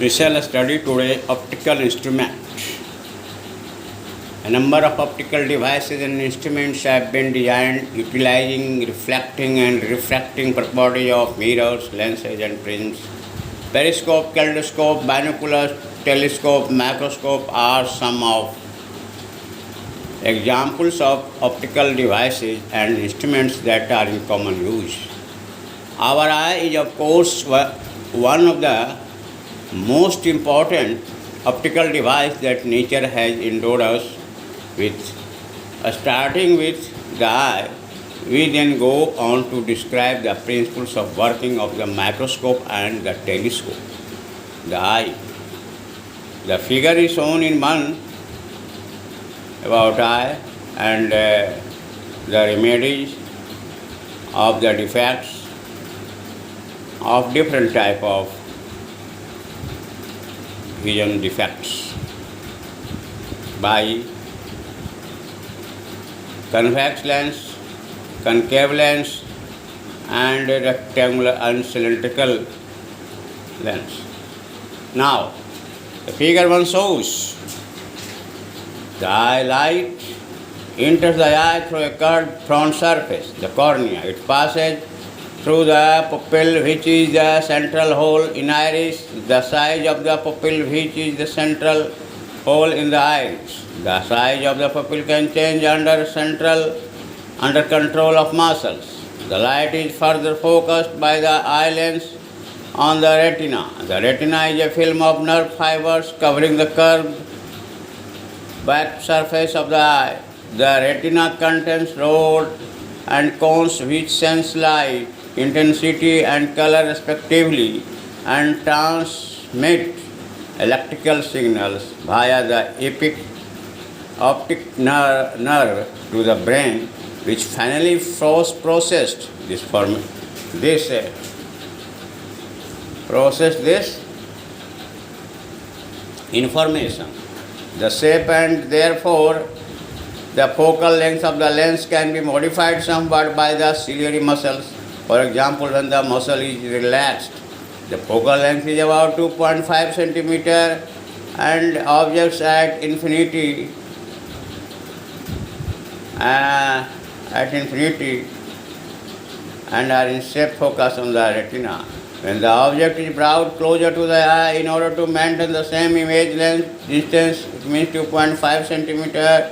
We shall study today optical instrument. A number of optical devices and instruments have been designed utilizing reflecting and refracting properties of mirrors, lenses and prisms. Periscope, kaleidoscope, binoculars, telescope, microscope are some of examples of optical devices and instruments that are in common use. Our eye is of course one of the most important optical device that nature has endowed us with. Starting with the eye, we then go on to describe the principles of working of the microscope and the telescope. The eye. The figure is shown in one about eye and the remedies of the defects of different type of vision defects by convex lens, concave lens and rectangular and cylindrical lens. Now, the figure 1 shows the eye light enters the eye through a curved front surface, the cornea. It passes through the pupil, which is the central hole in iris, the size of the pupil, which is the central hole in the iris. The size of the pupil can change under control of muscles. The light is further focused by the eye lens on the retina. The retina is a film of nerve fibers covering the curved back surface of the eye. The retina contains rods and cones which sense light, intensity and color respectively and transmit electrical signals via the optic nerve to the brain, which finally process this information. The shape and therefore the focal length of the lens can be modified somewhat by the ciliary muscles. For example, when the muscle is relaxed, the focal length is about 2.5 centimeter and objects at infinity and are in shape focus on the retina. When the object is brought closer to the eye in order to maintain the same image length distance, it means 2.5 centimeter,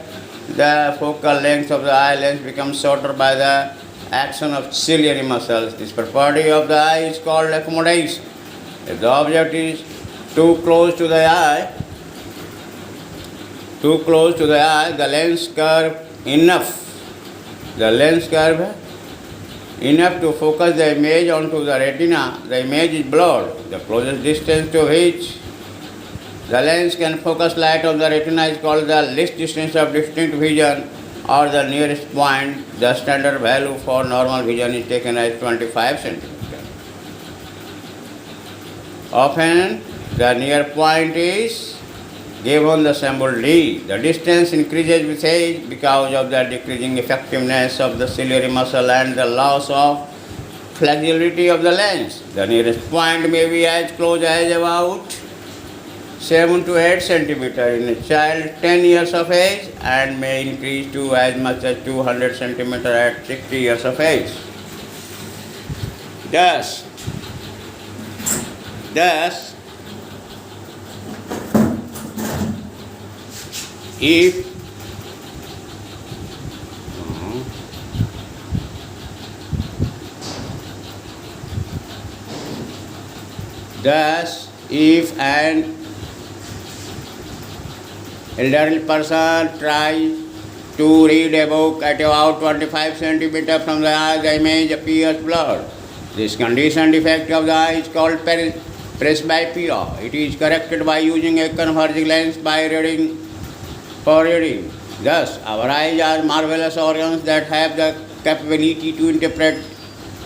the focal length of the eye lens becomes shorter by the action of ciliary muscles. This property of the eye is called accommodation. If the object is too close to the eye, the lens curve enough to focus the image onto the retina, the image is blurred. The closest distance to which the lens can focus light on the retina is called the least distance of distinct vision or the nearest point. The standard value for normal vision is taken as 25 centimeters. Often the near point is given the symbol D. The distance increases with age because of the decreasing effectiveness of the ciliary muscle and the loss of flexibility of the lens. The nearest point may be as close as about 7 to 8 centimeters in a child 10 years of age and may increase to as much as 200 centimeters at 60 years of age. Thus, if an elderly person tries to read a book at about 25 centimeters from the eye, the image appears blurred. This condition defect of the eye is called presbyopia. It is corrected by using a converging lens by reading. Thus, our eyes are marvelous organs that have the capability to interpret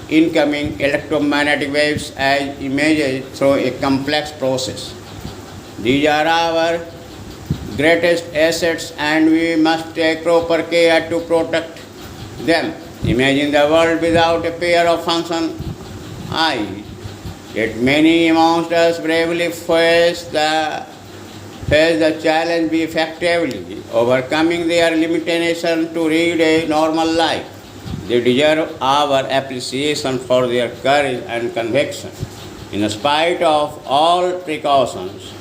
incoming electromagnetic waves as images through a complex process. These are our greatest assets and we must take proper care to protect them. Imagine the world without a pair of functioning eyes. Yet many amongst us bravely face the challenge effectively, overcoming their limitation to lead a normal life. They deserve our appreciation for their courage and conviction. In spite of all precautions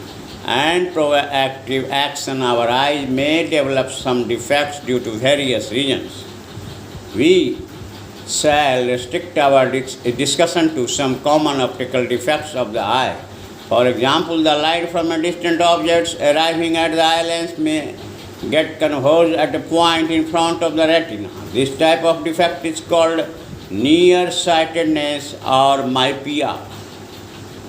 and proactive action, our eyes may develop some defects due to various reasons. We shall restrict our discussion to some common optical defects of the eye. For example, the light from a distant object arriving at the eye lens may get converged at a point in front of the retina. This type of defect is called nearsightedness or myopia.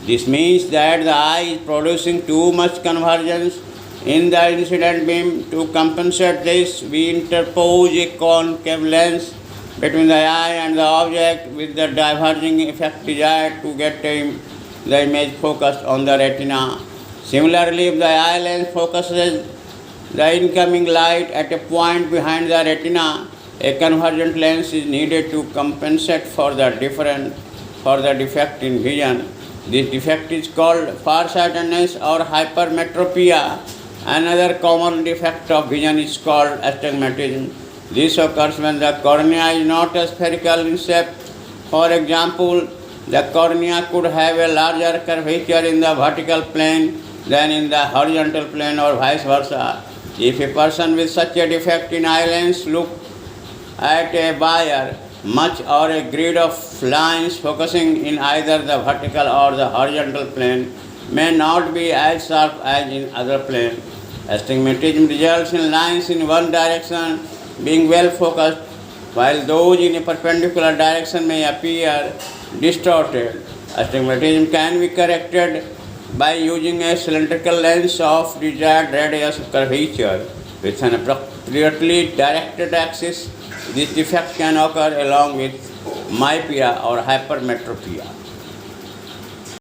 This means that the eye is producing too much convergence in the incident beam. To compensate this, we interpose a concave lens between the eye and the object with the diverging effect desired to get the image focused on the retina. Similarly, if the eye lens focuses the incoming light at a point behind the retina, a convergent lens is needed to compensate for the defect in vision. This defect is called farsightedness or hypermetropia. Another common defect of vision is called astigmatism. This occurs when the cornea is not spherical in shape. For example, the cornea could have a larger curvature in the vertical plane than in the horizontal plane or vice versa. If a person with such a defect in eye lens looks at a wire, much or a grid of lines focusing in either the vertical or the horizontal plane may not be as sharp as in other plane. Astigmatism results in lines in one direction being well focused, while those in a perpendicular direction may appear distorted. Astigmatism can be corrected by using a cylindrical lens of desired radius of curvature with an appropriately directed axis. This defect can occur along with myopia or hypermetropia.